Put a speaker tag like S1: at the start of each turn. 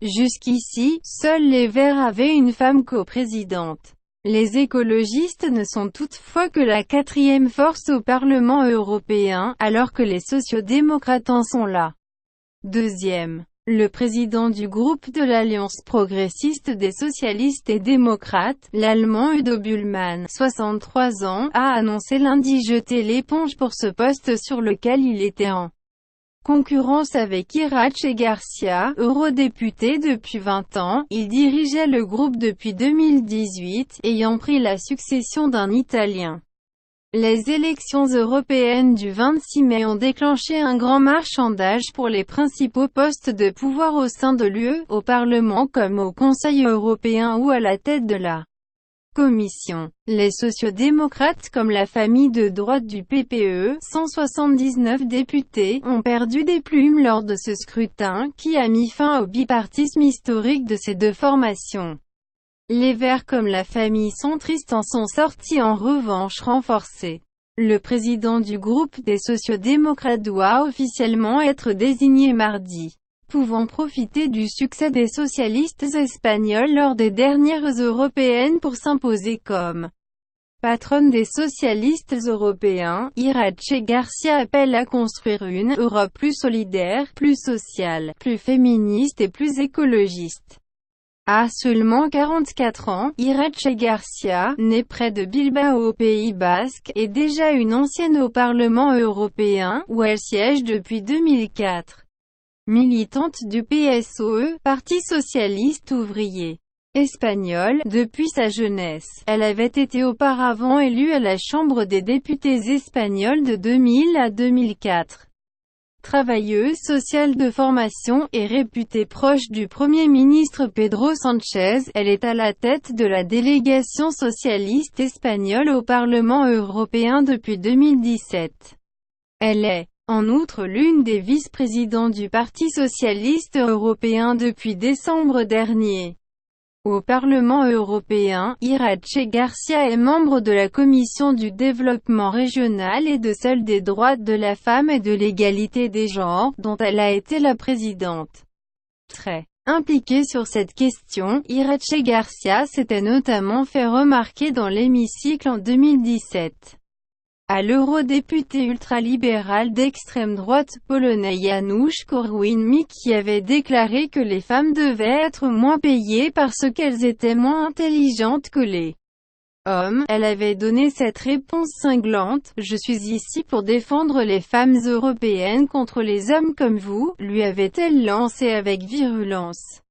S1: Jusqu'ici, seuls les Verts avaient une femme coprésidente. Les écologistes ne sont toutefois que la quatrième force au Parlement européen, alors que les sociodémocrates en sont la deuxième. Le président du groupe de l'Alliance progressiste des socialistes et démocrates, l'Allemand Udo Bullmann, 63 ans, a annoncé lundi jeter l'éponge pour ce poste sur lequel il était en concurrence avec Iratxe Garcia, eurodéputé depuis 20 ans. Il dirigeait le groupe depuis 2018, ayant pris la succession d'un Italien. Les élections européennes du 26 mai ont déclenché un grand marchandage pour les principaux postes de pouvoir au sein de l'UE, au Parlement comme au Conseil européen ou à la tête de la Commission. Les sociodémocrates comme la famille de droite du PPE, 179 députés, ont perdu des plumes lors de ce scrutin, qui a mis fin au bipartisme historique de ces deux formations. Les Verts comme la famille centriste en sont sortis en revanche renforcés. Le président du groupe des sociodémocrates doit officiellement être désigné mardi, pouvant profiter du succès des socialistes espagnols lors des dernières européennes pour s'imposer comme patronne des socialistes européens. Iratxe Garcia appelle à construire une Europe plus solidaire, plus sociale, plus féministe et plus écologiste. À seulement 44 ans, Iratxe Garcia, née près de Bilbao au Pays Basque, est déjà une ancienne au Parlement européen, où elle siège depuis 2004. Militante du PSOE, Parti socialiste ouvrier espagnol, depuis sa jeunesse. Elle avait été auparavant élue à la Chambre des députés espagnols de 2000 à 2004. Travailleuse sociale de formation, et réputée proche du Premier ministre Pedro Sánchez, elle est à la tête de la délégation socialiste espagnole au Parlement européen depuis 2017. Elle est, en outre, l'une des vice-présidents du Parti socialiste européen depuis décembre dernier. Au Parlement européen, Iratxe Garcia est membre de la Commission du développement régional et de celle des droits de la femme et de l'égalité des genres, dont elle a été la présidente. Très impliquée sur cette question, Iratxe Garcia s'était notamment fait remarquer dans l'hémicycle en 2017. À l'eurodéputé ultralibéral d'extrême droite polonais Janusz Korwin-Mikke qui avait déclaré que les femmes devaient être moins payées parce qu'elles étaient moins intelligentes que les hommes, elle avait donné cette réponse cinglante: « Je suis ici pour défendre les femmes européennes contre les hommes comme vous », lui avait-elle lancé avec virulence.